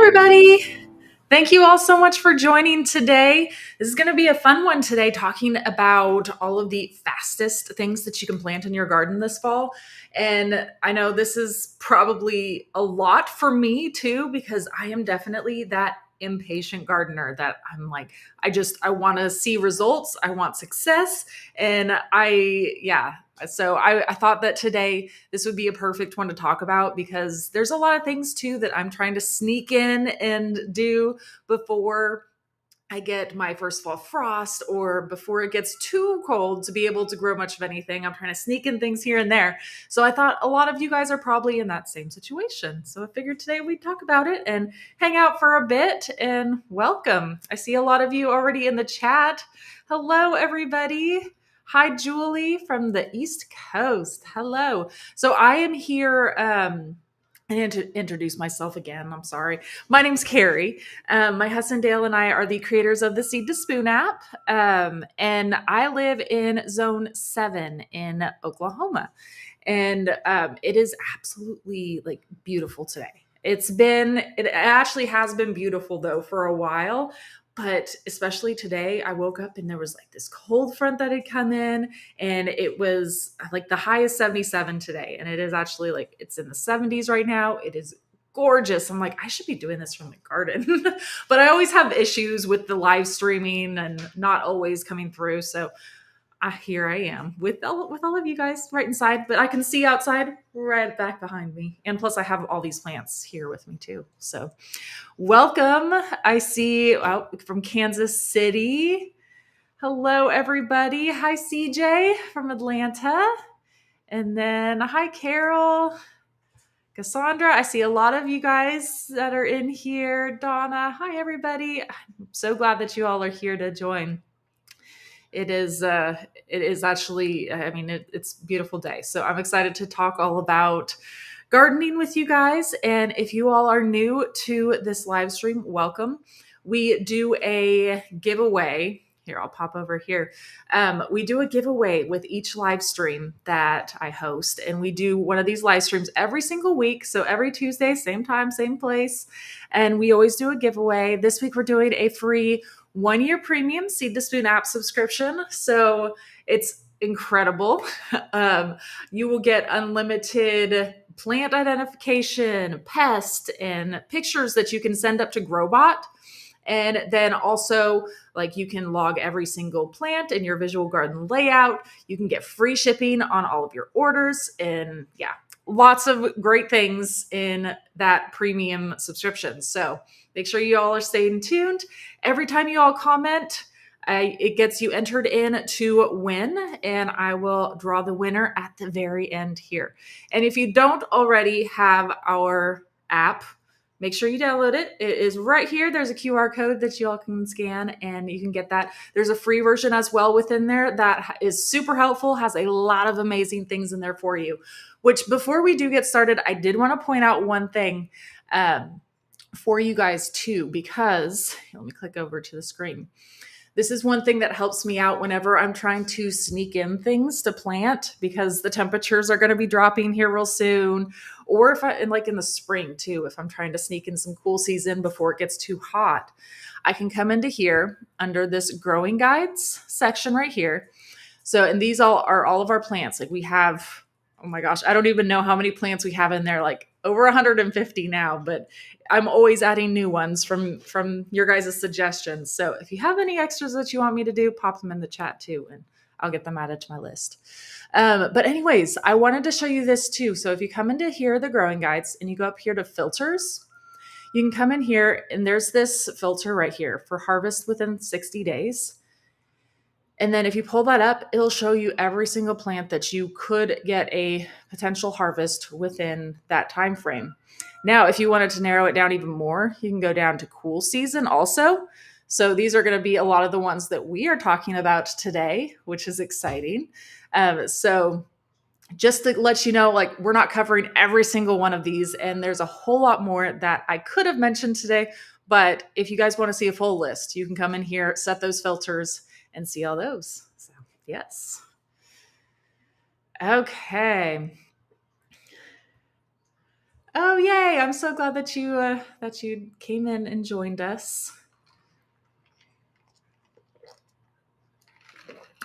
everybody. Thank you all so much for joining today. This is going to be a fun one today, talking about all of the fastest things that you can plant in your garden this fall. And I know this is probably a lot for me too, because I am definitely that impatient gardener that I'm like, I want to see results. I want success. And so I thought that today this would be a perfect one to talk about because there's a lot of things too that I'm trying to sneak in and do before I get my first fall frost or before it gets too cold to be able to grow much of anything. I'm trying to sneak in things here and there. So I thought a lot of you guys are probably in that same situation. So I figured today we'd talk about it and hang out for a bit and welcome. I see a lot of you already in the chat. Hello, everybody. Hi, Julie from the East Coast. Hello. So I am here. I need to introduce myself again. I'm sorry. My name's Carrie. My husband Dale and I are the creators of the Seed to Spoon app. And I live in Zone 7 in Oklahoma. And it is absolutely like beautiful today. It actually has been beautiful though for a while. But especially today, I woke up and there was like this cold front that had come in, and it was like the high is 77 today. And it is actually like it's in the 70s right now. It is gorgeous. I'm like, I should be doing this from the garden. But I always have issues with the live streaming and not always coming through. So here I am with all of you guys right inside, but I can see outside right back behind me. And plus I have all these plants here with me too. So welcome. I see from Kansas City. Hello, everybody. Hi, CJ from Atlanta. And then hi, Carol. Cassandra, I see a lot of you guys that are in here. Donna, hi, everybody. I'm so glad that you all are here to join. It is actually, it's a beautiful day. So I'm excited to talk all about gardening with you guys. And if you all are new to this live stream, welcome. We do a giveaway. Here, I'll pop over here. We do a giveaway with each live stream that I host. And we do one of these live streams every single week. So every Tuesday, same time, same place. And we always do a giveaway. This week, we're doing a free 1-year premium Seed to Spoon app subscription. So it's incredible. You will get unlimited plant identification, pest, and pictures that you can send up to Growbot. And then also, like, you can log every single plant in your visual garden layout. You can get free shipping on all of your orders. And yeah, lots of great things in that premium subscription. So make sure you all are staying tuned. Every time you all comment, it gets you entered in to win, and I will draw the winner at the very end here. And if you don't already have our app, make sure you download it. It is right here. There's a QR code that you all can scan and you can get that. There's a free version as well within there that is super helpful, has a lot of amazing things in there for you. Which, before we do get started, I did want to point out one thing for you guys too, because let me click over to the screen. This is one thing that helps me out whenever I'm trying to sneak in things to plant, because the temperatures are going to be dropping here real soon. Or if in the spring too, if I'm trying to sneak in some cool season before it gets too hot, I can come into here under this growing guides section right here. So, and these are all of our plants. Like we have, oh my gosh, I don't even know how many plants we have in there, like over 150 now, but I'm always adding new ones from your guys' suggestions. So if you have any extras that you want me to do, pop them in the chat too, and I'll get them added to my list. But anyways, I wanted to show you this too. So if you come into here, the growing guides, and you go up here to filters, you can come in here and there's this filter right here for harvest within 60 days. And then if you pull that up, it'll show you every single plant that you could get a potential harvest within that time frame. Now, if you wanted to narrow it down even more, you can go down to cool season also. So these are going to be a lot of the ones that we are talking about today, which is exciting. So just to let you know, like, we're not covering every single one of these, and there's a whole lot more that I could have mentioned today. But if you guys want to see a full list, you can come in here, set those filters, and see all those. So, yes. Okay. Oh, yay. I'm so glad that you came in and joined us.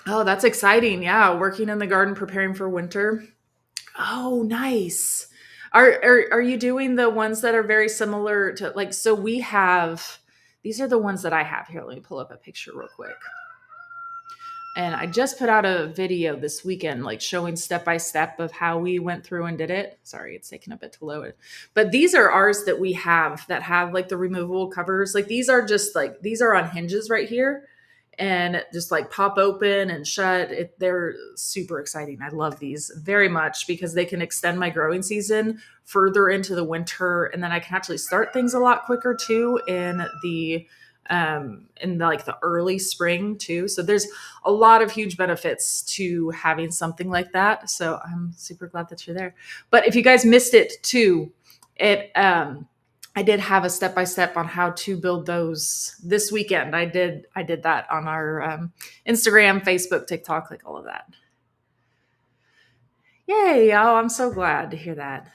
Oh, that's exciting. Yeah, working in the garden preparing for winter. Oh, nice. Are you doing the ones that are very similar to, like, so we have, these are the ones that I have here. Let me pull up a picture real quick. And I just put out a video this weekend, like showing step by step of how we went through and did it. Sorry, it's taking a bit to load it. But these are ours that we have that have like the removable covers. Like these are just like, these are on hinges right here and just like pop open and shut. They're super exciting. I love these very much because they can extend my growing season further into the winter. And then I can actually start things a lot quicker too in like the early spring too. So there's a lot of huge benefits to having something like that. So I'm super glad that you're there. But if you guys missed it too, it I did have a step by step on how to build those this weekend. I did that on our Instagram, Facebook, TikTok, like all of that. Yay! Oh, I'm so glad to hear that.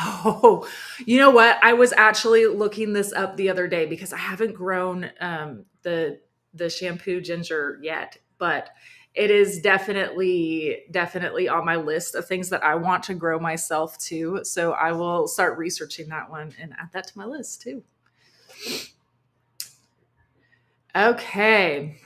Oh, you know what? I was actually looking this up the other day because I haven't grown the shampoo ginger yet, but it is definitely on my list of things that I want to grow myself too. So I will start researching that one and add that to my list too. Okay.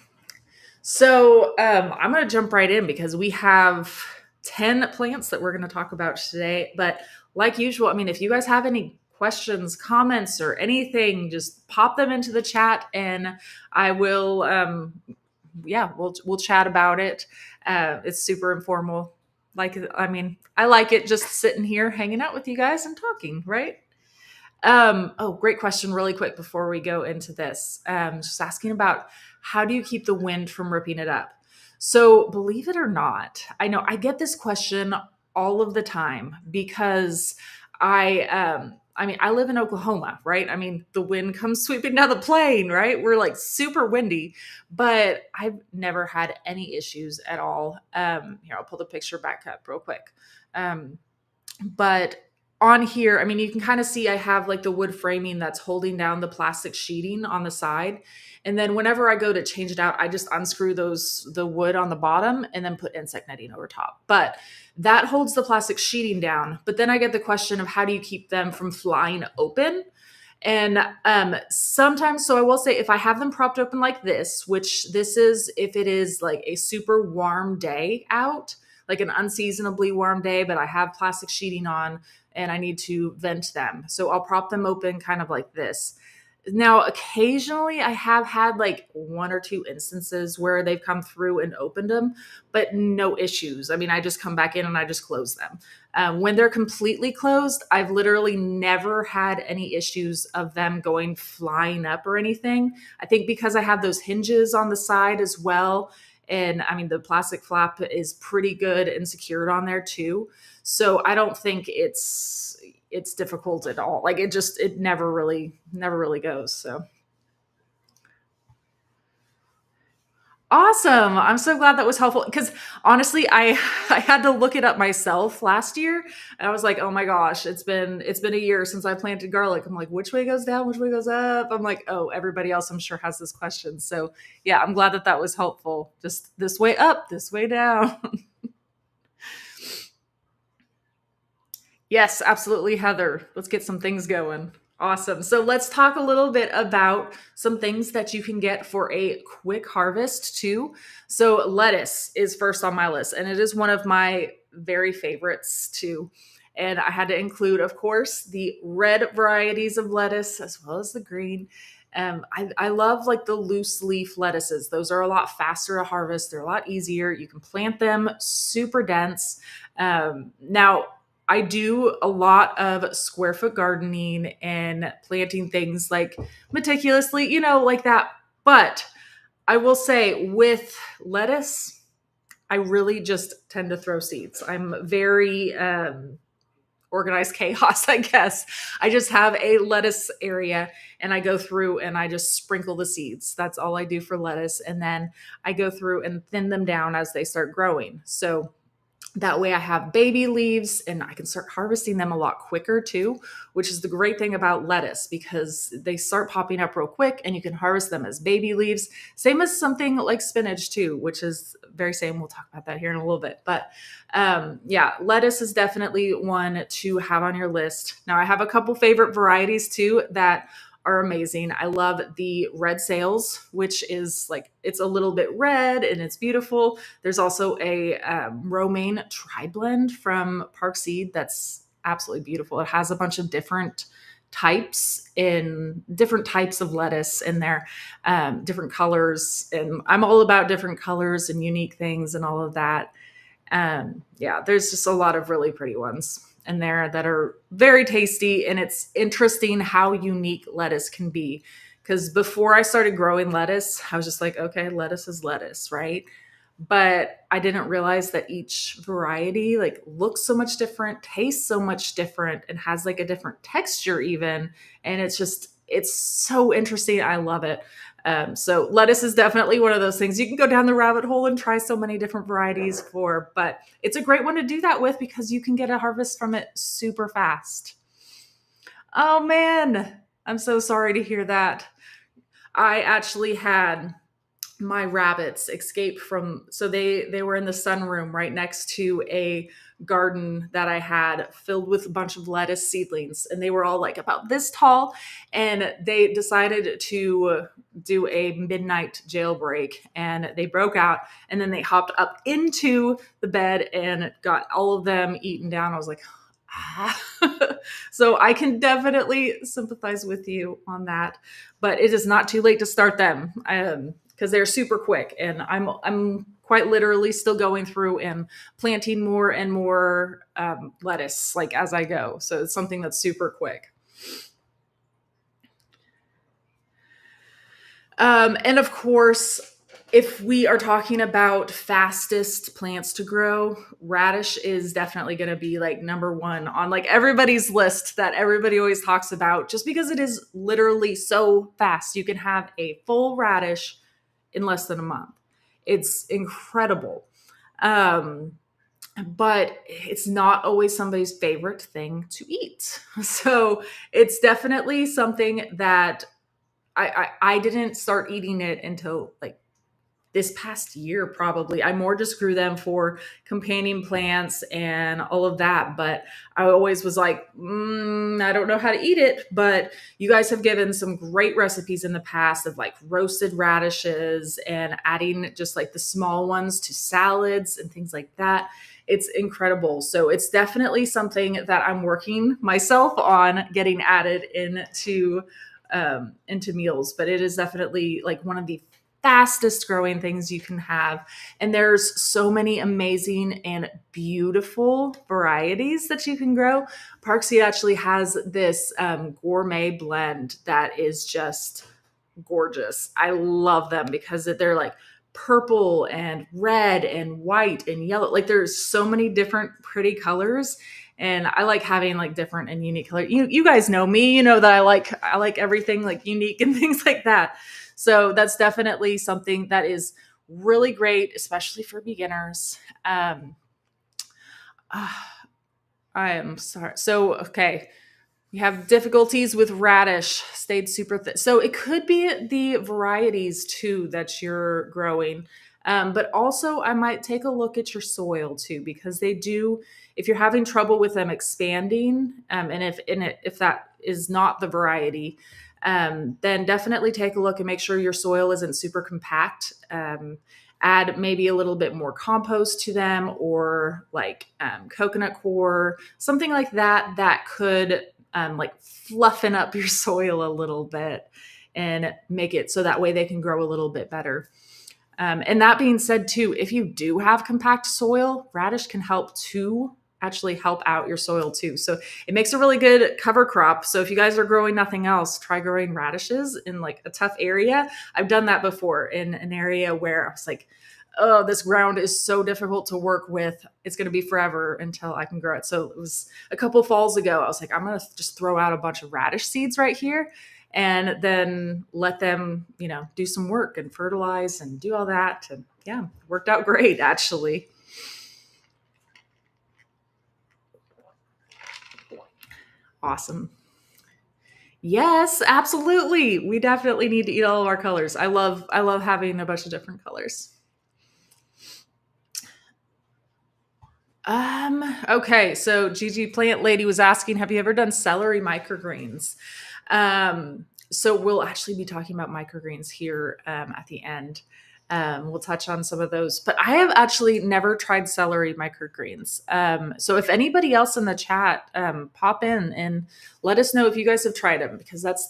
So I'm going to jump right in because we have 10 plants that we're going to talk about today. But like usual, I mean, if you guys have any questions, comments, or anything, just pop them into the chat and I will, yeah, we'll chat about it. It's super informal. Like, I mean, I like it just sitting here hanging out with you guys and talking, right? Oh, great question. Really quick before we go into this, just asking about how do you keep the wind from ripping it up? So, believe it or not, I know I get this question all of the time because I mean, I live in Oklahoma, right? I mean, the wind comes sweeping down the plain, right? We're like super windy, but I've never had any issues at all. Here, I'll pull the picture back up real quick. But on here, I mean, you can kind of see I have like the wood framing that's holding down the plastic sheeting on the side. And then whenever I go to change it out, I just unscrew the wood on the bottom and then put insect netting over top. But that holds the plastic sheeting down. But then I get the question of how do you keep them from flying open? And sometimes, so I will say if I have them propped open like this, which this is if it is like a super warm day out, like an unseasonably warm day, but I have plastic sheeting on and I need to vent them. So I'll prop them open kind of like this. Now, occasionally I have had like one or two instances where they've come through and opened them, but no issues. I mean, I just come back in and I just close them. When they're completely closed, I've literally never had any issues of them going flying up or anything. I think because I have those hinges on the side as well. And I mean, the plastic flap is pretty good and secured on there too. So I don't think it's difficult at all. Like it never really goes. So awesome. I'm so glad that was helpful because honestly, I had to look it up myself last year and I was like, "Oh my gosh, it's been a year since I planted garlic." I'm like, "Which way goes down? Which way goes up?" I'm like, "Oh, everybody else I'm sure has this question." So, yeah, I'm glad that that was helpful. Just this way up, this way down. Yes, absolutely, Heather. Let's get some things going. Awesome. So let's talk a little bit about some things that you can get for a quick harvest too. So lettuce is first on my list, and it is one of my very favorites too. And I had to include, of course, the red varieties of lettuce as well as the green. I love like the loose leaf lettuces. Those are a lot faster to harvest. They're a lot easier. You can plant them super dense. Now, I do a lot of square foot gardening and planting things like meticulously, like that. But I will say with lettuce, I really just tend to throw seeds. I'm very organized chaos, I guess. I just have a lettuce area and I go through and I just sprinkle the seeds. That's all I do for lettuce. And then I go through and thin them down as they start growing. So That way I have baby leaves and I can start harvesting them a lot quicker too, which is the great thing about lettuce because they start popping up real quick and you can harvest them as baby leaves. Same as something like spinach too, which is very same. We'll talk about that here in a little bit. But yeah, lettuce is definitely one to have on your list. Now I have a couple favorite varieties too that are amazing. I love the red sales, which is like it's a little bit red and it's beautiful. There's also a romaine tri-blend from Park Seed that's absolutely beautiful. It has a bunch of different types of lettuce in there, different colors, and I'm all about different colors and unique things and all of that. Yeah, there's just a lot of really pretty ones in there that are very tasty, and it's interesting how unique lettuce can be. Because before I started growing lettuce, I was just like, okay, lettuce is lettuce, right? But I didn't realize that each variety like looks so much different, tastes so much different, and has like a different texture even. And it's so interesting. I love it. So lettuce is definitely one of those things you can go down the rabbit hole and try so many different varieties for, but it's a great one to do that with because you can get a harvest from it super fast. Oh man, I'm so sorry to hear that. I actually had my rabbits escaped from, so they were in the sunroom right next to a garden that I had filled with a bunch of lettuce seedlings, and they were all like about this tall, and they decided to do a midnight jailbreak, and they broke out, and then they hopped up into the bed and got all of them eaten down. I was like, ah. So I can definitely sympathize with you on that, but it is not too late to start them. Because they're super quick, and I'm quite literally still going through and planting more and more lettuce like as I go. So it's something that's super quick. And of course, if we are talking about fastest plants to grow, radish is definitely going to be like number one on like everybody's list that everybody always talks about, just because it is literally so fast. You can have a full radish in less than a month. It's incredible. Um, but it's not always somebody's favorite thing to eat. So it's definitely something that I didn't start eating it until like this past year probably. I more just grew them for companion plants and all of that, but I always was like, I don't know how to eat it. But you guys have given some great recipes in the past of like roasted radishes and adding just like the small ones to salads and things like that. It's incredible. So it's definitely something that I'm working myself on getting added into meals, but it is definitely like one of the fastest growing things you can have. And there's so many amazing and beautiful varieties that you can grow. Parkseed actually has this gourmet blend that is just gorgeous. I love them because they're like purple and red and white and yellow. Like there's so many different pretty colors. And I like having like different and unique color. You guys know me, you know that I like everything like unique and things like that. So that's definitely something that is really great, especially for beginners. Ah, I am sorry. So okay, you have difficulties with radish, stayed super thick. So it could be the varieties too that you're growing. But also, I might take a look at your soil too, because they do. If you're having trouble with them expanding, if that is not the variety, then definitely take a look and make sure your soil isn't super compact. Add maybe a little bit more compost to them, or like coconut coir, something like that that could like fluffing up your soil a little bit and make it so that way they can grow a little bit better. And that being said, too, if you do have compact soil, radish can help to actually help out your soil too. So it makes a really good cover crop. So if you guys are growing nothing else, try growing radishes in like a tough area. I've done that before in an area where I was like, oh, this ground is so difficult to work with. It's going to be forever until I can grow it. So it was a couple falls ago. I was like, I'm going to just throw out a bunch of radish seeds right here and then let them, do some work and fertilize and do all that. And yeah, worked out great actually. Awesome. Yes, absolutely. We definitely need to eat all of our colors. I love having a bunch of different colors. Okay, so Gigi Plant Lady was asking, have you ever done celery microgreens? So we'll actually be talking about microgreens here at the end. We'll touch on some of those, but I have actually never tried celery microgreens. So if anybody else in the chat, pop in and let us know if you guys have tried them, because that's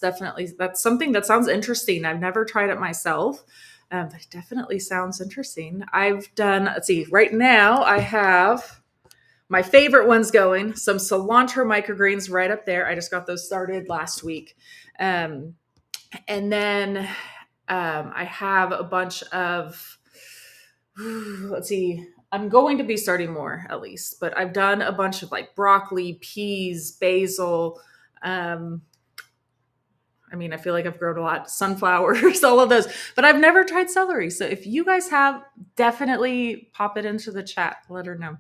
something that sounds interesting. I've never tried it myself. But it definitely sounds interesting. I've done, let's see, right now I have my favorite one's going, some cilantro microgreens right up there. I just got those started last week. Um, and then I have a bunch of, let's see, I'm going to be starting more at least, but I've done a bunch of like broccoli, peas, basil. Um, I mean, I feel like I've grown a lot, sunflowers, all of those, but I've never tried celery. So if you guys have, definitely pop it into the chat. Let her know.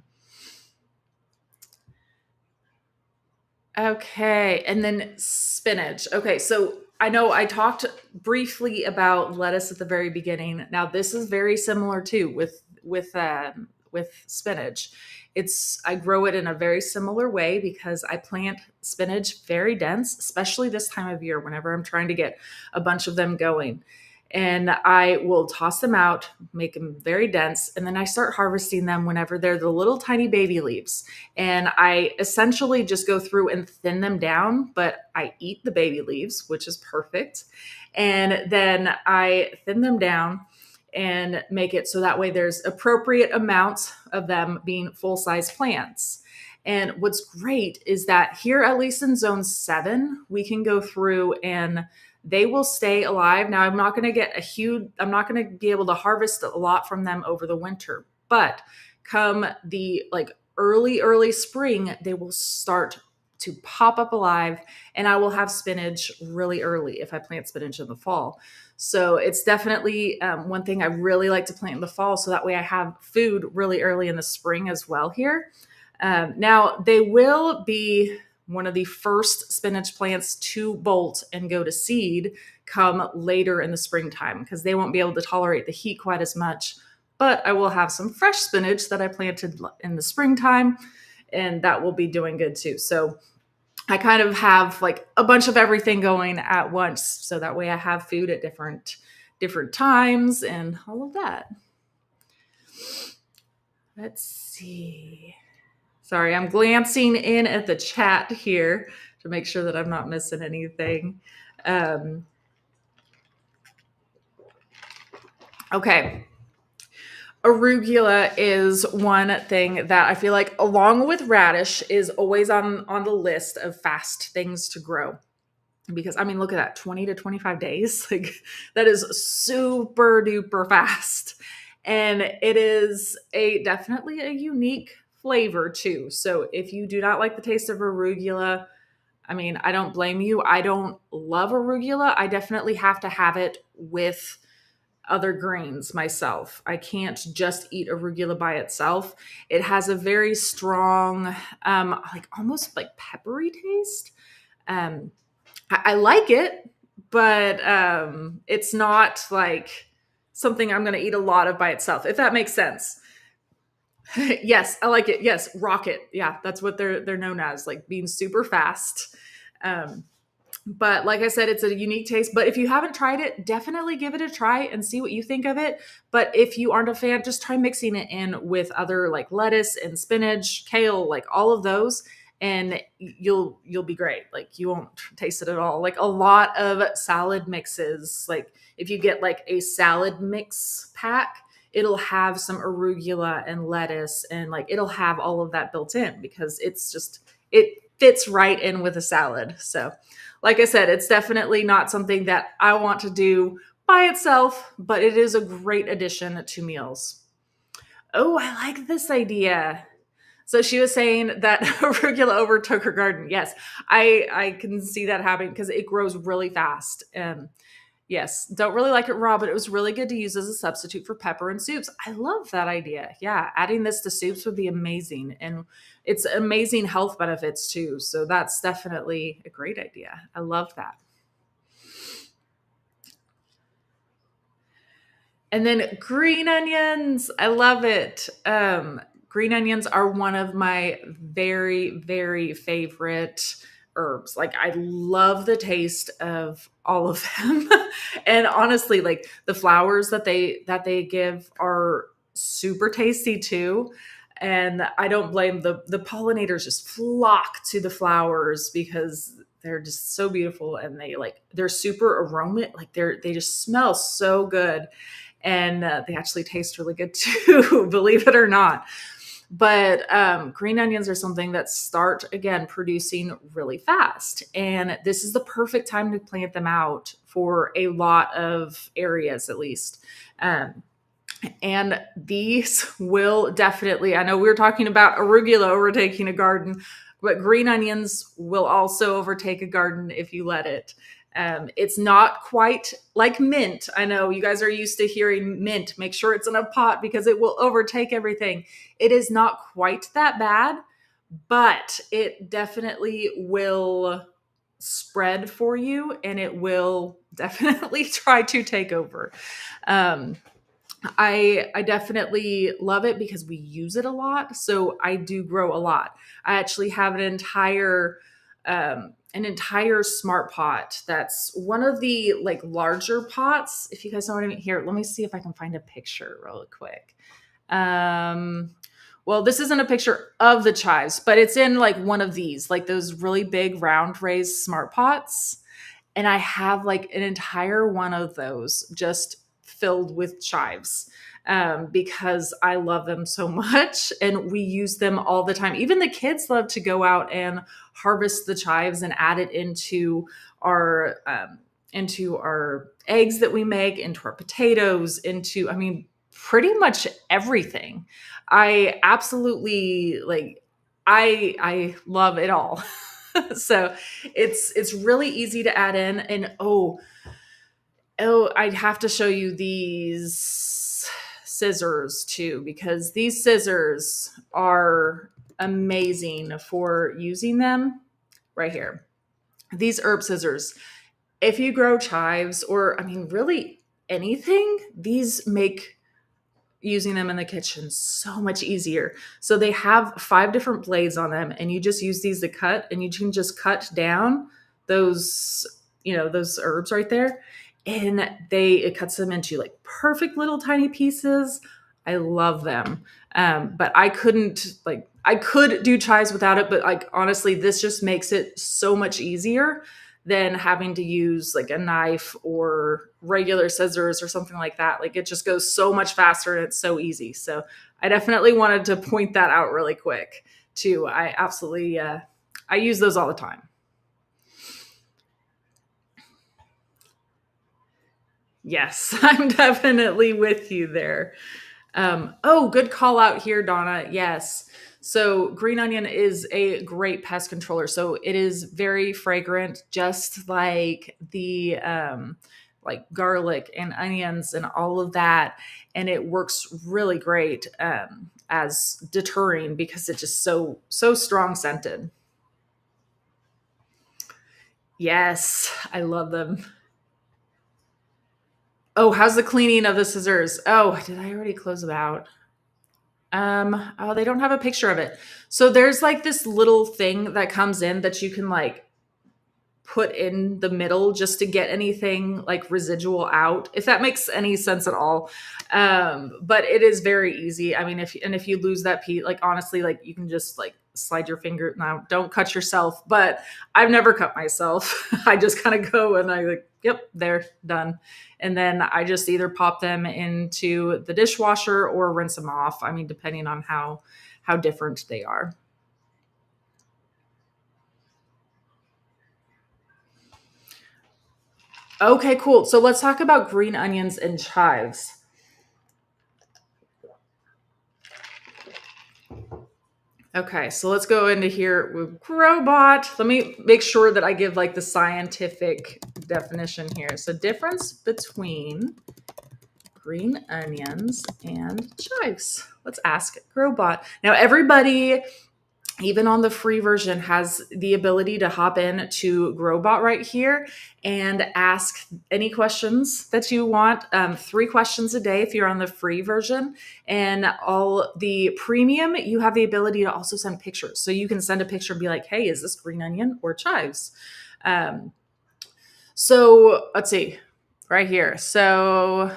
Okay, and then spinach. Okay, so I know I talked briefly about lettuce at the very beginning. Now this is very similar too with spinach. It's I grow it in a very similar way because I plant spinach very dense, especially this time of year whenever I'm trying to get a bunch of them going. And I will toss them out, make them very dense, and then I start harvesting them whenever they're the little tiny baby leaves. And I essentially just go through and thin them down, but I eat the baby leaves, which is perfect. And then I thin them down and make it so that way there's appropriate amounts of them being full-size plants. And what's great is that here, at least in zone 7, we can go through and they will stay alive. Now, I'm not going to be able to harvest a lot from them over the winter, but come the like early spring, they will start to pop up alive, and I will have spinach really early if I plant spinach in the fall. So it's definitely one thing I really like to plant in the fall, so that way I have food really early in the spring as well here. Now, they will be one of the first spinach plants to bolt and go to seed come later in the springtime because they won't be able to tolerate the heat quite as much. But I will have some fresh spinach that I planted in the springtime, and that will be doing good too. So I kind of have like a bunch of everything going at once, so that way I have food at different times and all of that. Let's see. Sorry, I'm glancing in at the chat here to make sure that I'm not missing anything. Okay. Arugula is one thing that I feel like, along with radish, is always on the list of fast things to grow. Because I mean, look at that, 20 to 25 days. Like that is super duper fast. And it is definitely a unique flavor too. So if you do not like the taste of arugula, I mean, I don't blame you. I don't love arugula. I definitely have to have it with other greens myself. I can't just eat arugula by itself. It has a very strong, like almost like peppery taste. I like it, but it's not like something I'm going to eat a lot of by itself, if that makes sense. Yes, I like it. Yes, rocket. Yeah, that's what they're known as, like being super fast. Um, but like I said, it's a unique taste. But if you haven't tried it, definitely give it a try and see what you think of it. But if you aren't a fan, just try mixing it in with other like lettuce and spinach, kale, like all of those, and you'll be great. Like you won't taste it at all. Like a lot of salad mixes, like if you get like a salad mix pack, it'll have some arugula and lettuce, and like it'll have all of that built in because it fits right in with a salad. So like I said, it's definitely not something that I want to do by itself, but it is a great addition to meals. Oh, I like this idea. So she was saying that arugula overtook her garden. Yes, I can see that happening because it grows really fast. Yes, don't really like it raw, but it was really good to use as a substitute for pepper in soups. I love that idea. Yeah, adding this to soups would be amazing. And it's amazing health benefits too. So that's definitely a great idea. I love that. And then green onions. I love it. Green onions are one of my very, very favorite herbs. Like I love the taste of all of them. And honestly, like the flowers that they give are super tasty too. And I don't blame the pollinators just flock to the flowers because they're just so beautiful and they're super aroma like they just smell so good and they actually taste really good too, believe it or not. But green onions are something that start again producing really fast, and this is the perfect time to plant them out for a lot of areas, at least. Um, and these will definitely, I know we were talking about arugula overtaking a garden, but green onions will also overtake a garden if you let it. It's not quite like mint. I know you guys are used to hearing mint. Make sure it's in a pot because it will overtake everything. It is not quite that bad, but it definitely will spread for you and it will definitely try to take over. Um, I definitely love it because we use it a lot. So I do grow a lot. I actually have an entire smart pot that's one of the like larger pots. If you guys know what I mean, here, let me see if I can find a picture real quick. Um, well, this isn't a picture of the chives, but it's in like one of these, like those really big round raised smart pots. And I have like an entire one of those just filled with chives because I love them so much and we use them all the time. Even the kids love to go out and harvest the chives and add it into our eggs that we make, into our potatoes, into I mean pretty much everything. I absolutely like I love it all. So it's really easy to add in. And I'd have to show you these scissors too, because these scissors are amazing for using them. Right here, these herb scissors, if you grow chives or I mean really anything, these make using them in the kitchen so much easier. So they have 5 different blades on them and you just use these to cut and you can just cut down those, those herbs right there. And it cuts them into like perfect little tiny pieces. I love them. But I could do chives without it, but like honestly, this just makes it so much easier than having to use like a knife or regular scissors or something like that. Like it just goes so much faster and it's so easy. So I definitely wanted to point that out really quick too. I absolutely, I use those all the time. Yes, I'm definitely with you there. Oh, good call out here, Donna. Yes. So green onion is a great pest controller. So it is very fragrant, just like the like garlic and onions and all of that. And it works really great as deterring because it's just so strong scented. Yes, I love them. Oh, how's the cleaning of the scissors? Oh, did I already close them out? Oh, they don't have a picture of it. So there's like this little thing that comes in that you can like put in the middle just to get anything like residual out, if that makes any sense at all. But it is very easy. I mean, if you lose that piece, like honestly, like you can just like slide your finger. Now, don't cut yourself, but I've never cut myself. I just kind of go and I like, yep, they're done. And then I just either pop them into the dishwasher or rinse them off. I mean, depending on how different they are. Okay, cool. So let's talk about green onions and chives. Okay, so let's go into here with Growbot. Let me make sure that I give like the scientific definition here. So difference between green onions and chives. Let's ask Growbot. Now everybody, even on the free version, has the ability to hop in to Growbot right here and ask any questions that you want. 3 questions a day if you're on the free version. And all the premium, you have the ability to also send pictures. So you can send a picture and be like, hey, is this green onion or chives? So let's see, right here. So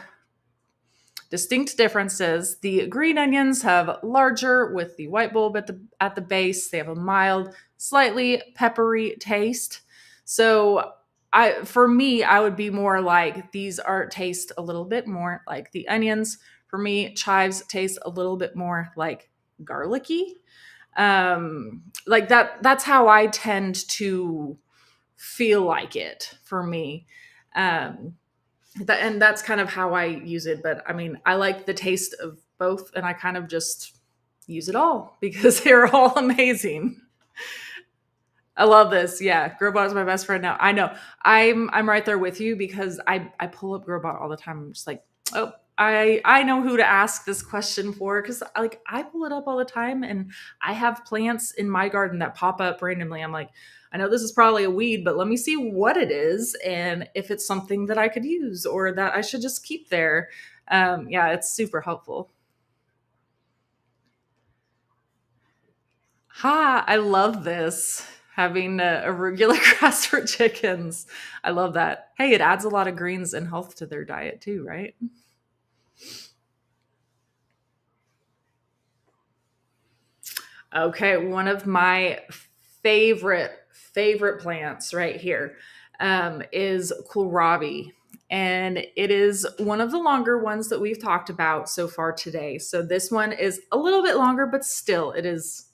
distinct differences. The green onions have larger with the white bulb at the base. They have a mild, slightly peppery taste. So for me, I would be more like these are taste a little bit more like the onions. For me, chives taste a little bit more like garlicky. Like that's how I tend to feel like it for me. Um, and that's kind of how I use it. But I mean, I like the taste of both, and I kind of just use it all because they're all amazing. I love this. Yeah, Growbot is my best friend now. I know. I'm right there with you because I pull up Growbot all the time. I'm just like, oh, I know who to ask this question for because like I pull it up all the time, and I have plants in my garden that pop up randomly. I'm like, I know this is probably a weed, but let me see what it is and if it's something that I could use or that I should just keep there. Yeah, it's super helpful. Ha, I love this. Having arugula grass for chickens. I love that. Hey, it adds a lot of greens and health to their diet too, right? Okay, one of my favorite plants right here is kohlrabi. And it is one of the longer ones that we've talked about so far today. So this one is a little bit longer, but still it is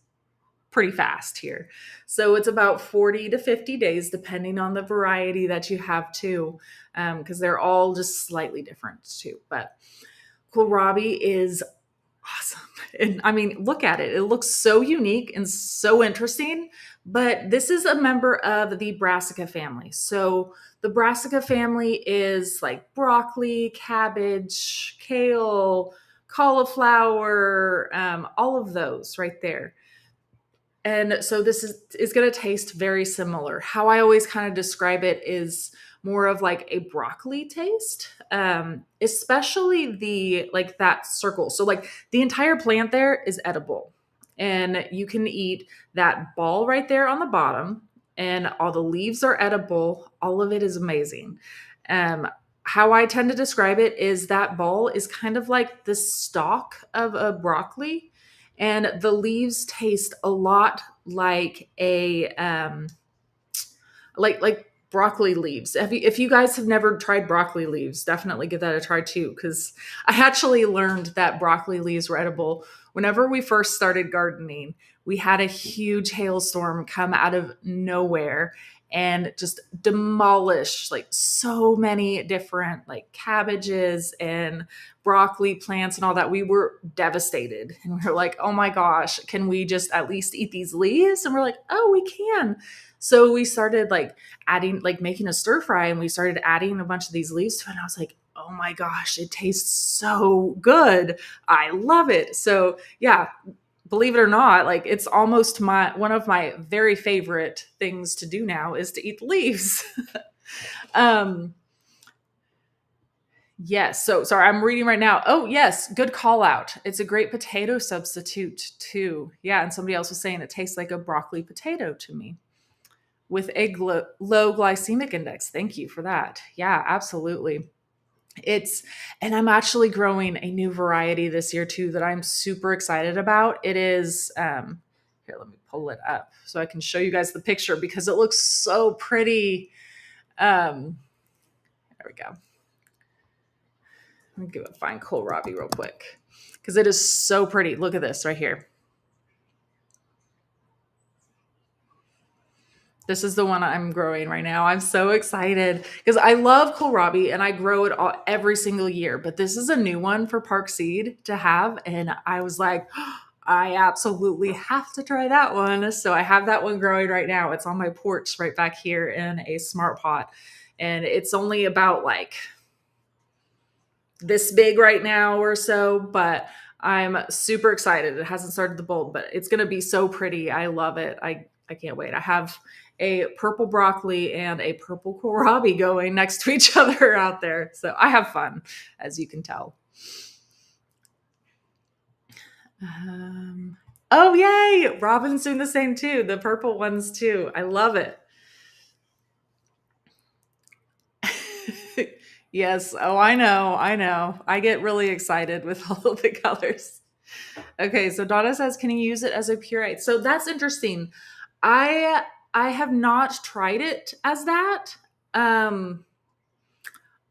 pretty fast here. So it's about 40 to 50 days, depending on the variety that you have too, because they're all just slightly different too. But kohlrabi is awesome. And I mean, look at it. It looks so unique and so interesting. But this is a member of the brassica family. So the brassica family is like broccoli, cabbage, kale, cauliflower, all of those right there. And so this is going to taste very similar. How I always kind of describe it is more of like a broccoli taste, especially the like that circle. So like the entire plant there is edible, and you can eat that ball right there on the bottom, and all the leaves are edible. All of it is amazing. How I tend to describe it is that ball is kind of like the stalk of a broccoli, and the leaves taste a lot like a like broccoli leaves. If you guys have never tried broccoli leaves, definitely give that a try too. Because I actually learned that broccoli leaves were edible whenever we first started gardening. We had a huge hailstorm come out of nowhere and just demolish like so many different like cabbages and broccoli plants and all that. We were devastated, and we were like, oh my gosh, can we just at least eat these leaves? And we're like, oh, we can. So we started like adding, like making a stir fry, and we started adding a bunch of these leaves to it. And I was like, oh my gosh, it tastes so good. I love it. So yeah, believe it or not, like it's almost my one of my very favorite things to do now is to eat the leaves. um yes, so sorry, I'm reading right now. Oh yes, good call out. It's a great potato substitute too. Yeah, and somebody else was saying it tastes like a broccoli potato to me with a low glycemic index. Thank you for that. Yeah, absolutely. It's, and I'm actually growing a new variety this year too that I'm super excited about. It is, here, let me pull it up so I can show you guys the picture because it looks so pretty. There we go. Let me give it find kohlrabi real quick because it is so pretty. Look at this right here. This is the one I'm growing right now. I'm so excited because I love kohlrabi and I grow it every single year. But this is a new one for Park Seed to have. And I was like, I absolutely have to try that one. So I have that one growing right now. It's on my porch right back here in a smart pot. and it's only about like this big right now or so, but I'm super excited. It hasn't started to bulb, but it's going to be so pretty. I love it. I can't wait. I have a purple broccoli and a purple kohlrabi going next to each other out there. So I have fun, as you can tell. Oh, yay. Robin's doing the same too. The purple ones too. I love it. Yes. Oh, I know. I know. I get really excited with all of the colors. Okay, so Donna says, can you use it as a puree? So that's interesting. I I have not tried it as that. Um,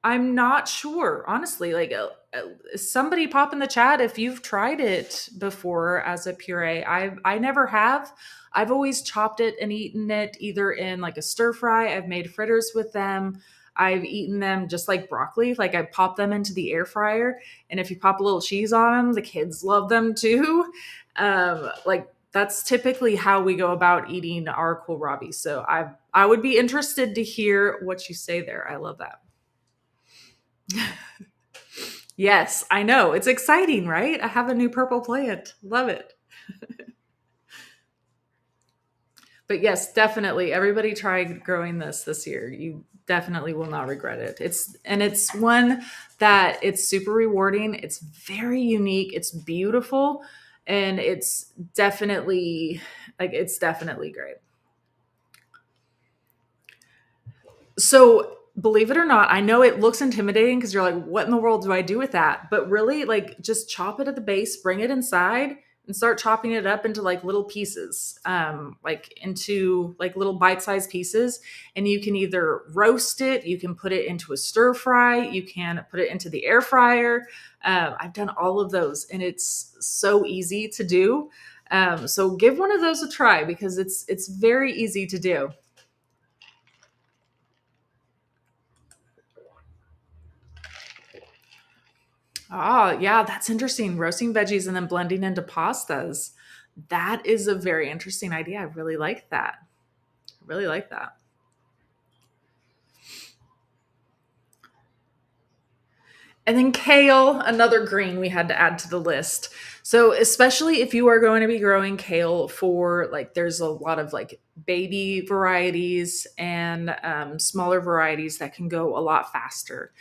I'm not sure, honestly. Like, somebody pop in the chat if you've tried it before as a puree. I never have. I've always chopped it and eaten it either in like a stir fry. I've made fritters with them. I've eaten them just like broccoli. Like I pop them into the air fryer, and if you pop a little cheese on them, the kids love them too. Like that's typically how we go about eating our kohlrabi. So I would be interested to hear what you say there. I love that. Yes, I know. It's exciting, right? I have a new purple plant. Love it. But yes, definitely everybody try growing this year. You definitely will not regret it. It's one that it's super rewarding. It's very unique. It's beautiful, and it's definitely great. So believe it or not, I know it looks intimidating because you're like, what in the world do I do with that? But really, like, just chop it at the base, bring it inside, and start chopping it up into like little pieces, like into like little bite-sized pieces. And you can either roast it, you can put it into a stir fry, you can put it into the air fryer. I've done all of those, and it's so easy to do. So give one of those a try because it's very easy to do. Oh, yeah, that's interesting. Roasting veggies and then blending into pastas. That is a very interesting idea. I really like that. I really like that. And then kale, another green we had to add to the list. So, especially if you are going to be growing kale for like, there's a lot of like baby varieties and smaller varieties that can go a lot faster.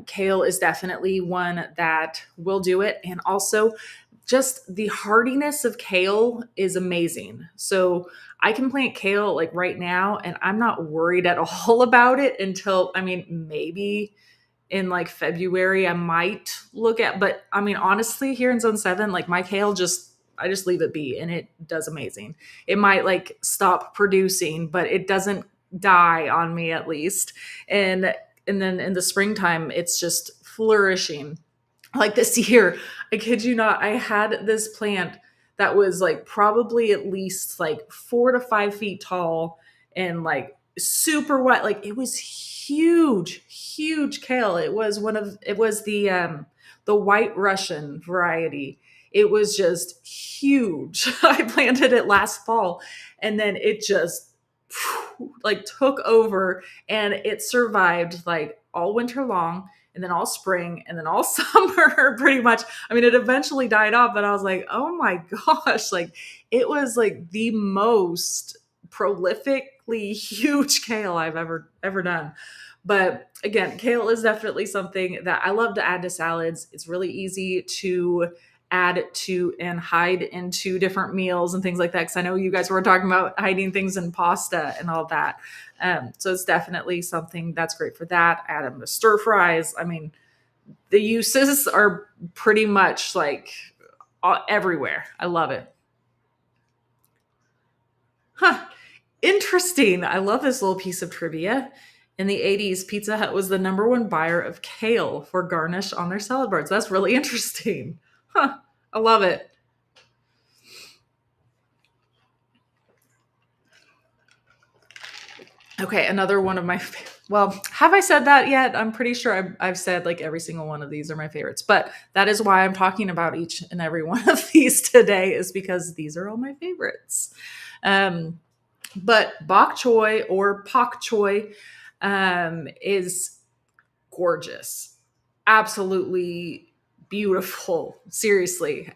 Kale is definitely one that will do it. And also, just the hardiness of kale is amazing. So I can plant kale like right now, and I'm not worried at all about it until, I mean, maybe in like February, I might look at, but I mean, honestly, here in zone 7, like my kale I just leave it be and it does amazing. It might like stop producing, but it doesn't die on me at least. And, and then in the springtime, it's just flourishing. Like this year, I kid you not, I had this plant that was like probably at least like 4 to 5 feet tall and like super wet. Like it was huge, huge kale. It was the white Russian variety. It was just huge. I planted it last fall, and then it just like took over, and it survived like all winter long, and then all spring, and then all summer pretty much. I mean, it eventually died off, but I was like, oh my gosh, like it was like the most prolifically huge kale I've ever done. But again, kale is definitely something that I love to add to salads. It's really easy to add to and hide into different meals and things like that. Because I know you guys were talking about hiding things in pasta and all that. So it's definitely something that's great for that. Add them to stir fries. I mean, the uses are pretty much like everywhere. I love it. Huh. Interesting. I love this little piece of trivia. In the 80s, Pizza Hut was the number one buyer of kale for garnish on their salad bars. That's really interesting. Huh. I love it. Okay, another one of my well, have I said that yet? I'm pretty sure I've said like every single one of these are my favorites, but that is why I'm talking about each and every one of these today is because these are all my favorites. Um, but bok choy or pak choy, is gorgeous. Absolutely beautiful. Seriously.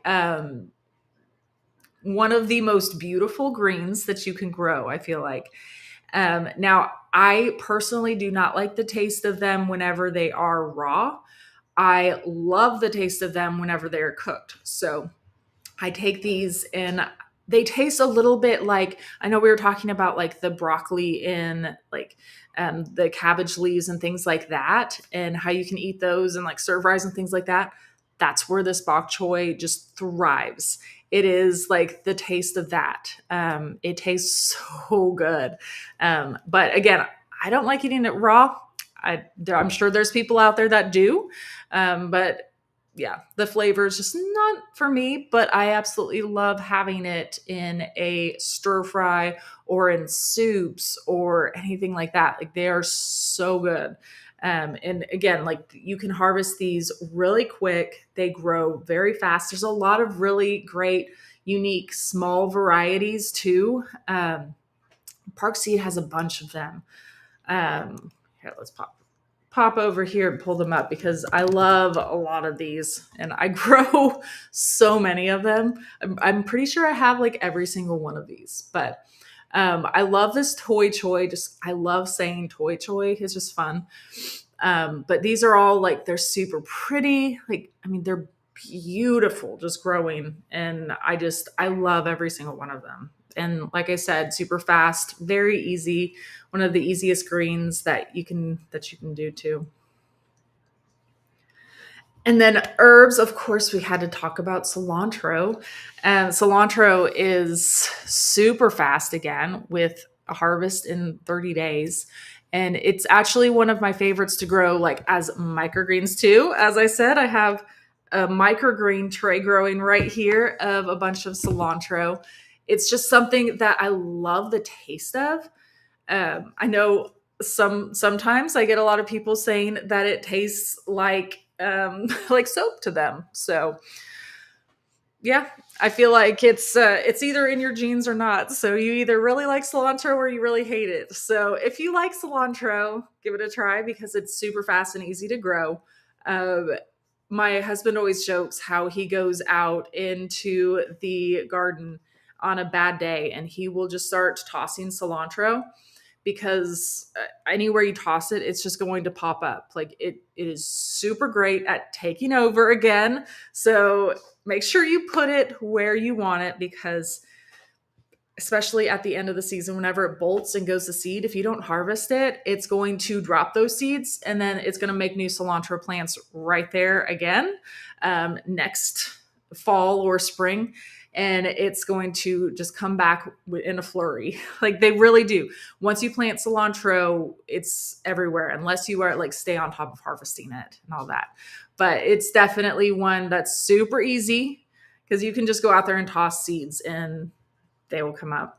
One of the most beautiful greens that you can grow, I feel like. Now, I personally do not like the taste of them whenever they are raw. I love the taste of them whenever they're cooked. So I take these and they taste a little bit like, I know we were talking about like the broccoli in like the cabbage leaves and things like that, and how you can eat those and like stir fries and things like that. That's where this bok choy just thrives. It is like the taste of that. It tastes so good. But again, I don't like eating it raw. I'm sure there's people out there that do. But yeah, the flavor is just not for me, but I absolutely love having it in a stir fry or in soups or anything like that. Like they are so good. And again, like you can harvest these really quick. They grow very fast. There's a lot of really great, unique, small varieties too. Park Seed has a bunch of them. Here, let's pop over here and pull them up because I love a lot of these and I grow so many of them. I'm pretty sure I have like every single one of these, but I love this toy choy. Just I love saying toy choy. It's just fun. But these are all like they're super pretty. Like I mean, they're beautiful, just growing, and I love every single one of them. And like I said, super fast, very easy. One of the easiest greens that you can do too. And then herbs, of course, we had to talk about cilantro. And cilantro is super fast again with a harvest in 30 days. And it's actually one of my favorites to grow like as microgreens too. As I said, I have a microgreen tray growing right here of a bunch of cilantro. It's just something that I love the taste of. I know sometimes I get a lot of people saying that it tastes like like soap to them. So yeah, I feel like it's either in your genes or not. So you either really like cilantro or you really hate it. So if you like cilantro, give it a try because it's super fast and easy to grow. Um, my husband always jokes how he goes out into the garden on a bad day and he will just start tossing cilantro because anywhere you toss it, it's just going to pop up. Like it is super great at taking over again. So make sure you put it where you want it because especially at the end of the season, whenever it bolts and goes to seed, if you don't harvest it, it's going to drop those seeds and then it's going to make new cilantro plants right there again next fall or spring. And it's going to just come back in a flurry. Like they really do. Once you plant cilantro, it's everywhere, unless you are like stay on top of harvesting it and all that. But it's definitely one that's super easy because you can just go out there and toss seeds and they will come up.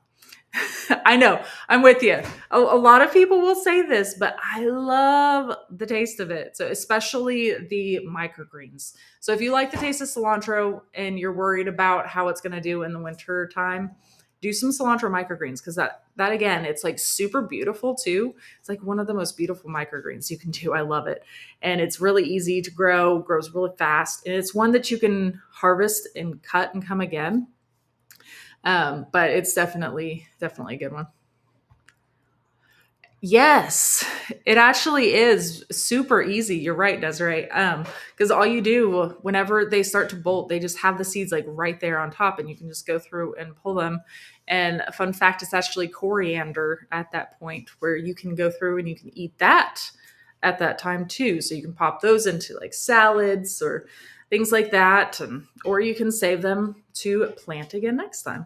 I know, I'm with you. A lot of people will say this, but I love the taste of it. So, especially the microgreens. So, if you like the taste of cilantro and you're worried about how it's going to do in the winter time, do some cilantro microgreens because that again, it's like super beautiful too. It's like one of the most beautiful microgreens you can do. I love it, and it's really easy to grow. Grows really fast, and it's one that you can harvest and cut and come again. But it's definitely a good one. Yes, it actually is super easy. You're right, Desiree. Because all you do whenever they start to bolt, they just have the seeds like right there on top, and you can just go through and pull them. And a fun fact, it's actually coriander at that point where you can go through and you can eat that at that time too. So you can pop those into like salads or things like that, or you can save them to plant again next time.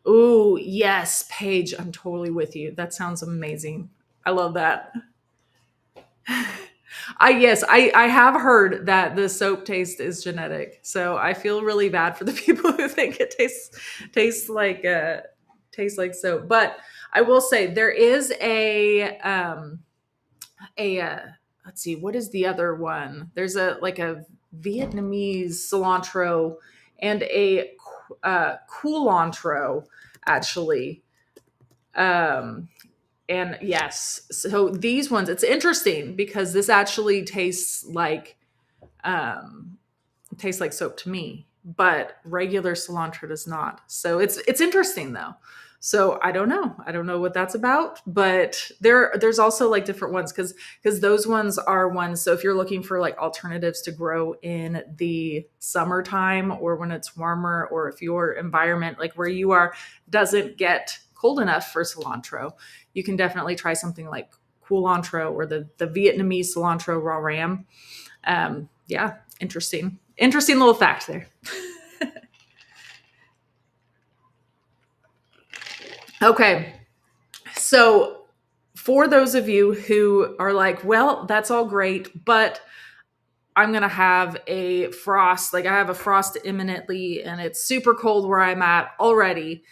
Oh, yes, Paige, I'm totally with you. That sounds amazing. I love that. I have heard that the soap taste is genetic. So I feel really bad for the people who think it tastes like tastes like soap. But I will say there is a let's see, what is the other one? There's a like a Vietnamese cilantro and a culantro actually. Um, and yes, so these ones, it's interesting because this actually um, tastes like soap to me, but regular cilantro does not. So it's interesting though. So I don't know. I don't know what that's about, but there's also like different ones because those ones are ones. So if you're looking for like alternatives to grow in the summertime or when it's warmer, or if your environment like where you are doesn't get cold enough for cilantro, you can definitely try something like culantro or the Vietnamese cilantro raw ram. Yeah, interesting little fact there. Okay, so for those of you who are like, well, that's all great, but I'm gonna have a frost, like I have a frost imminently and it's super cold where I'm at already.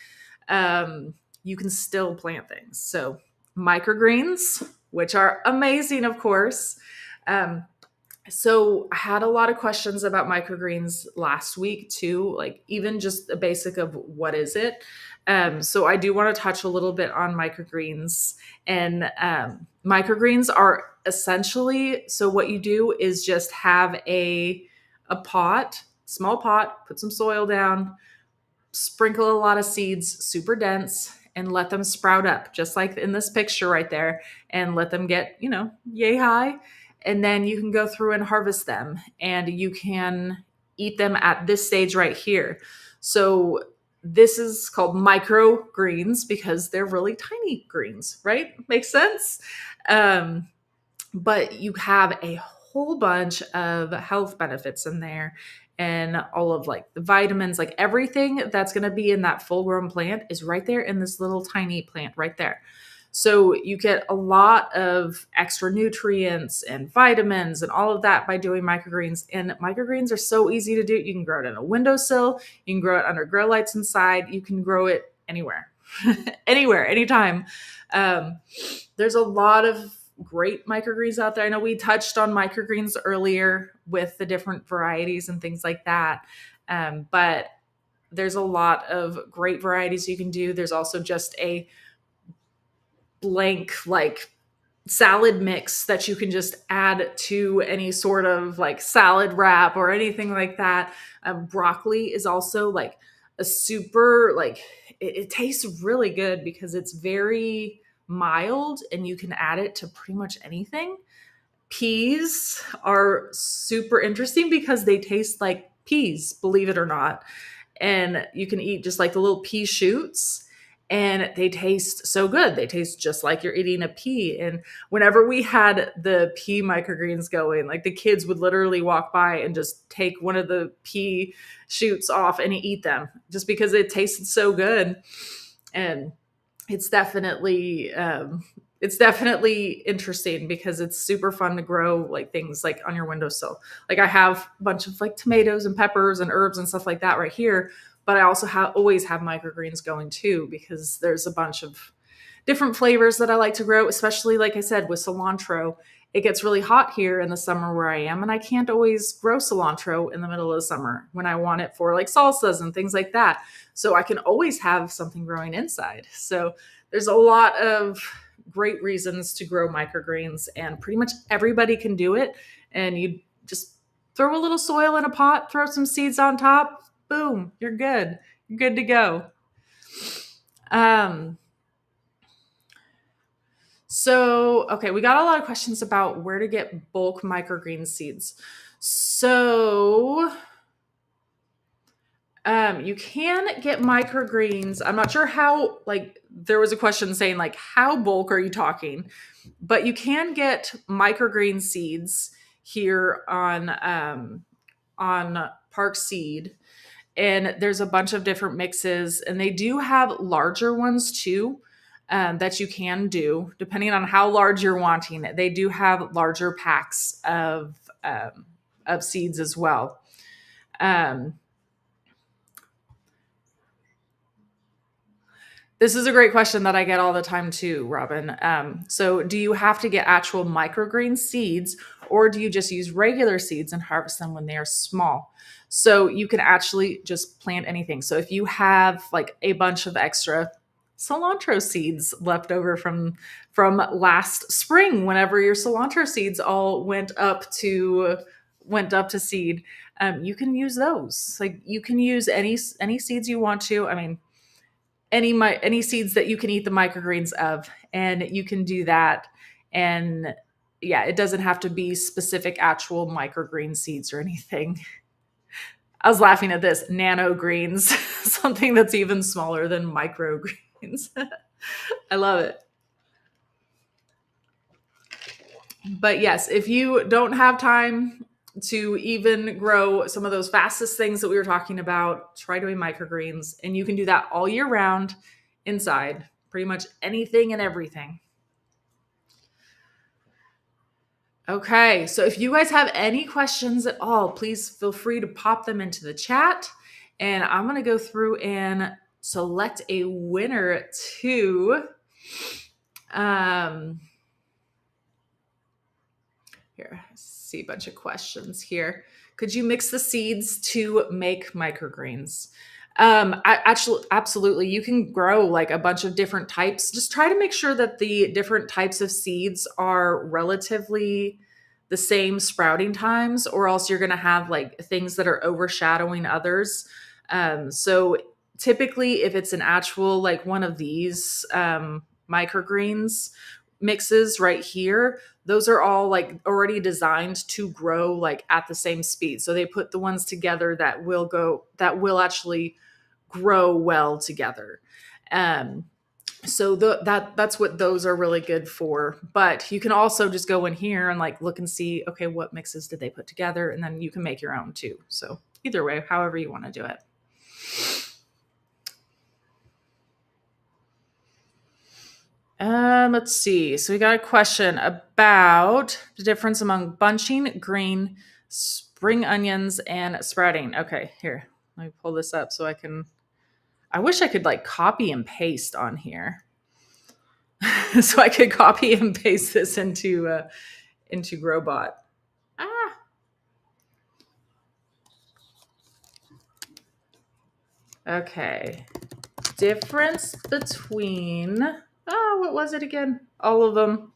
You can still plant things. So microgreens, which are amazing, of course. um, So I had a lot of questions about microgreens last week too, like even just the basic of what is it. So I do want to touch a little bit on microgreens. And microgreens are essentially, so what you do is just have a pot, small pot, put some soil down, sprinkle a lot of seeds, super dense, and let them sprout up, just like in this picture right there, and let them get, yay high. And then you can go through and harvest them, and you can eat them at this stage right here. So this is called micro greens because they're really tiny greens, right? Makes sense. Um, but you have a whole bunch of health benefits in there, and all of like the vitamins, like everything that's going to be in that full grown plant is right there in this little tiny plant right there. So you get a lot of extra nutrients and vitamins and all of that by doing microgreens. And microgreens are so easy to do. You can grow it in a windowsill, you can grow it under grow lights inside, you can grow it anywhere. Anywhere, anytime. um, there's a lot of great microgreens out there. I know we touched on microgreens earlier with the different varieties and things like that. But there's a lot of great varieties you can do. There's also just a blank, like, salad mix that you can just add to any sort of like salad wrap or anything like that. Broccoli is also like a super, like, it tastes really good because it's very mild and you can add it to pretty much anything. Peas are super interesting because they taste like peas, believe it or not. And you can eat just like the little pea shoots, and they taste so good. They taste just like you're eating a pea. And whenever we had the pea microgreens going, like the kids would literally walk by and just take one of the pea shoots off and eat them just because it tasted so good. And it's definitely interesting because it's super fun to grow like things like on your windowsill. Like I have a bunch of like tomatoes and peppers and herbs and stuff like that right here, but I also always have microgreens going too because there's a bunch of different flavors that I like to grow, especially like I said with cilantro. It gets really hot here in the summer where I am, and I can't always grow cilantro in the middle of the summer when I want it for like salsas and things like that. So I can always have something growing inside. So there's a lot of great reasons to grow microgreens, and pretty much everybody can do it. And you just throw a little soil in a pot, throw some seeds on top, boom, you're good. You're good to go. Um, So, okay, we got a lot of questions about where to get bulk microgreen seeds. So, you can get microgreens. I'm not sure how, like, there was a question saying, like, how bulk are you talking? But you can get microgreen seeds here on Park Seed. And there's a bunch of different mixes, and they do have larger ones too, that you can do depending on how large you're wanting it. They do have larger packs of seeds as well. Um, this is a great question that I get all the time too, Robin. So, do you have to get actual microgreen seeds, or do you just use regular seeds and harvest them when they are small? So, you can actually just plant anything. So, if you have like a bunch of extra cilantro seeds left over from last spring, whenever your cilantro seeds all went up to seed. You can use those. Like, you can use any seeds you want to. I mean, any seeds that you can eat the microgreens of, and you can do that. And yeah, it doesn't have to be specific actual microgreen seeds or anything. I was laughing at this nano greens, something that's even smaller than microgreens. I love it. But yes, if you don't have time to even grow some of those fastest things that we were talking about, try doing microgreens. And you can do that all year round inside, pretty much anything and everything. Okay, so if you guys have any questions at all, please feel free to pop them into the chat. And I'm going to go through and select a winner to here, I see a bunch of questions here. Could you mix the seeds to make microgreens? I actually, absolutely. You can grow like a bunch of different types. Just try to make sure that the different types of seeds are relatively the same sprouting times, or else you're going to have like things that are overshadowing others. So typically, if it's an actual like one of these microgreens mixes right here, those are all like already designed to grow like at the same speed. So they put the ones together that will actually grow well together. So that's what those are really good for. But you can also just go in here and like look and see, okay, what mixes did they put together? And then you can make your own too. So either way, however you want to do it. Let's see. So we got a question about the difference among bunching, green, spring onions, and sprouting. Okay, here. Let me pull this up so I wish I could like copy and paste on here. So I could copy and paste this into Growbot. Ah. Okay. Difference between what was it again? All of them.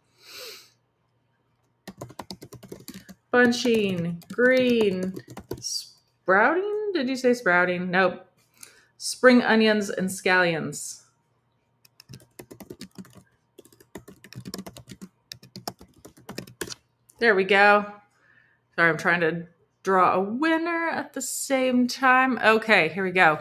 Bunching, green, sprouting? Did you say sprouting? Nope. Spring onions and scallions. There we go. Sorry, I'm trying to draw a winner at the same time. Okay, here we go.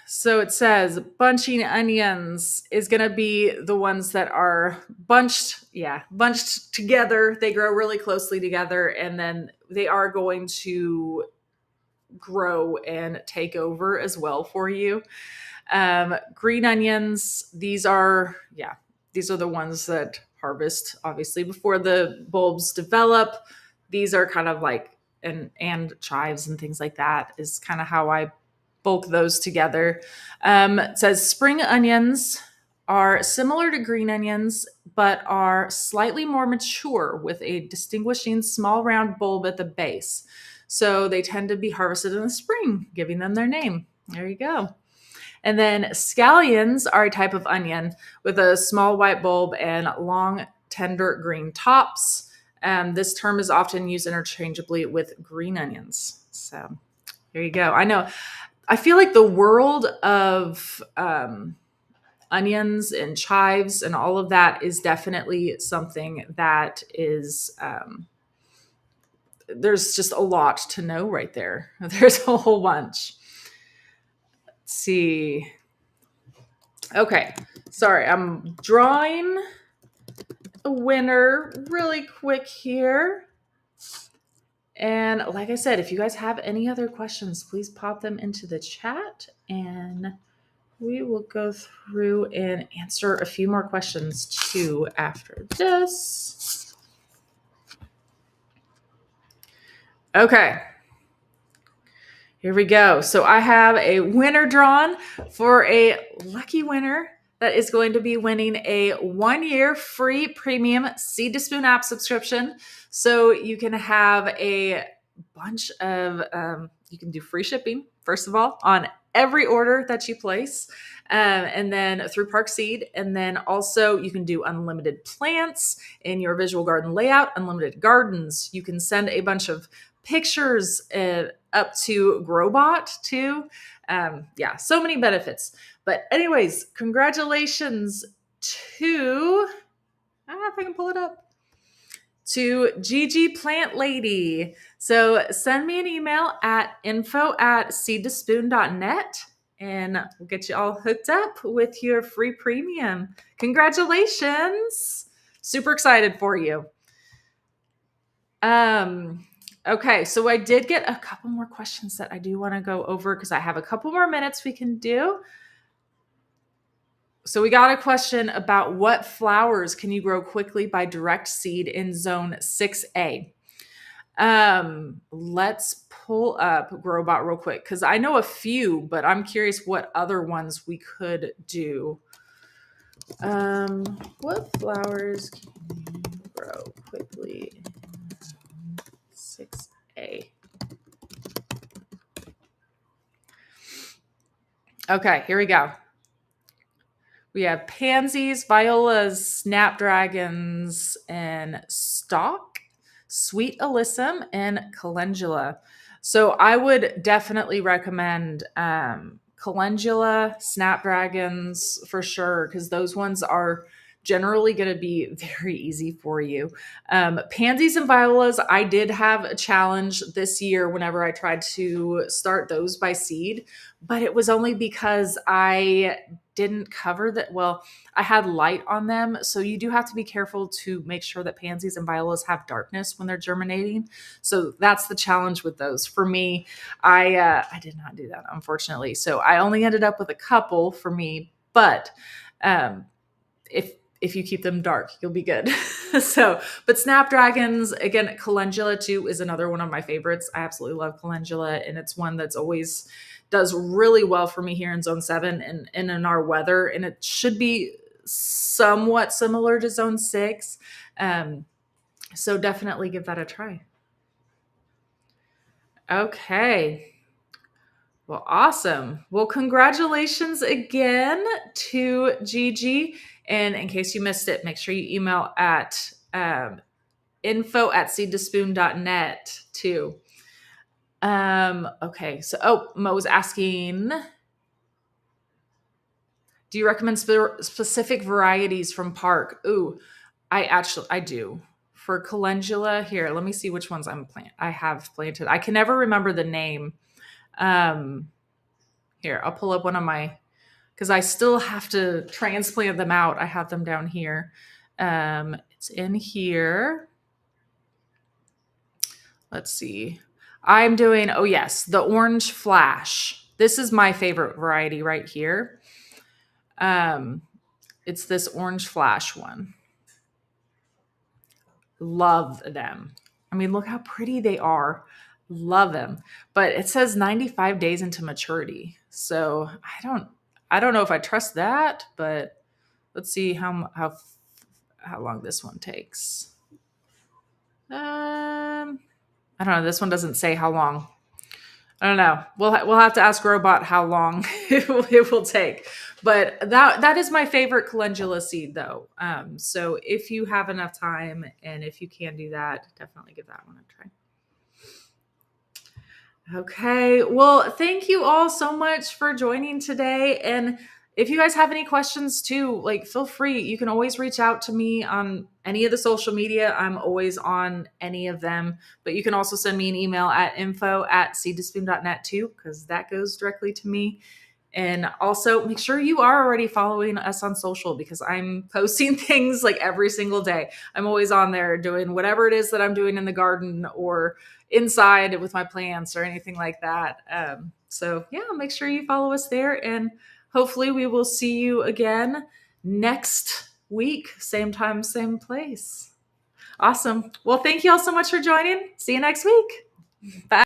So it says bunching onions is going to be the ones that are bunched together. They grow really closely together, and then they are going to grow and take over as well for you. Green onions, these are the ones that harvest obviously before the bulbs develop. These are kind of like and chives and things like that is kind of how I bulk those together. It says spring onions are similar to green onions, but are slightly more mature with a distinguishing small round bulb at the base. So they tend to be harvested in the spring, giving them their name. There you go. And then scallions are a type of onion with a small white bulb and long, tender green tops. This term is often used interchangeably with green onions. So there you go. I feel like the world of onions and chives and all of that is definitely something that is, there's just a lot to know right there. There's a whole bunch. Let's see. Okay, sorry, I'm drawing a winner really quick here. And like I said, if you guys have any other questions, please pop them into the chat and we will go through and answer a few more questions too after this. Okay. Here we go. So I have a winner drawn for a lucky winner that is going to be winning a 1-year free premium Seed to Spoon app subscription. So you can have a bunch of, you can do free shipping, first of all, on every order that you place. And then through Park Seed. And then also you can do unlimited plants in your visual garden layout, unlimited gardens. You can send a bunch of pictures up to Growbot too. Yeah, so many benefits. But anyways, congratulations to, I don't know if I can pull it up, to Gigi Plant Lady. So send me an email at info@seedtospoon.net and we'll get you all hooked up with your free premium. Congratulations. Super excited for you. Okay, so I did get a couple more questions that I do want to go over because I have a couple more minutes we can do. So we got a question about what flowers can you grow quickly by direct seed in zone 6A. Let's pull up Growbot real quick because I know a few, but I'm curious what other ones we could do. What flowers can you grow quickly in 6A? Okay, here we go. We have pansies, violas, snapdragons, and stalk, sweet alyssum, and calendula. So I would definitely recommend calendula, snapdragons for sure, because those ones are generally going to be very easy for you. Pansies and violas, I did have a challenge this year whenever I tried to start those by seed, but it was only because I didn't cover that well. I had light on them, so you do have to be careful to make sure that pansies and violas have darkness when they're germinating. So that's the challenge with those. For me, I did not do that, unfortunately. So I only ended up with a couple for me, but if you keep them dark, you'll be good. But snapdragons, again, calendula too is another one of my favorites. I absolutely love calendula, and it's one that's always does really well for me here in zone 7 and in our weather. And it should be somewhat similar to zone 6. So definitely give that a try. Okay. Well, awesome. Well, congratulations again to Gigi. And in case you missed it, make sure you email at info@seedtospoon.net too. Okay. So, Mo was asking, do you recommend specific varieties from Park? Ooh, I do. For calendula, here, let me see which ones I have planted. I can never remember the name. Here, I'll pull up one of my, because I still have to transplant them out. I have them down here. It's in here. Let's see. I'm doing, oh yes, the orange flash. This is my favorite variety right here. It's this orange flash one. Love them. I mean, look how pretty they are. Love them. But it says 95 days into maturity. So I don't know if I trust that, but let's see how long this one takes. I don't know. This one doesn't say how long. I don't know. We'll have to ask Growbot how long it will take. But that is my favorite calendula seed, though. So if you have enough time and if you can do that, definitely give that one a try. Okay. Well, thank you all so much for joining today. And if you guys have any questions too, like feel free. You can always reach out to me on any of the social media. I'm always on any of them. But you can also send me an email at info@seedtospoon.net too, because that goes directly to me. And also make sure you are already following us on social because I'm posting things like every single day. I'm always on there doing whatever it is that I'm doing in the garden or inside with my plants or anything like that. So yeah, make sure you follow us there and hopefully we will see you again next week. Same time, same place. Awesome. Well, thank you all so much for joining. See you next week. Bye.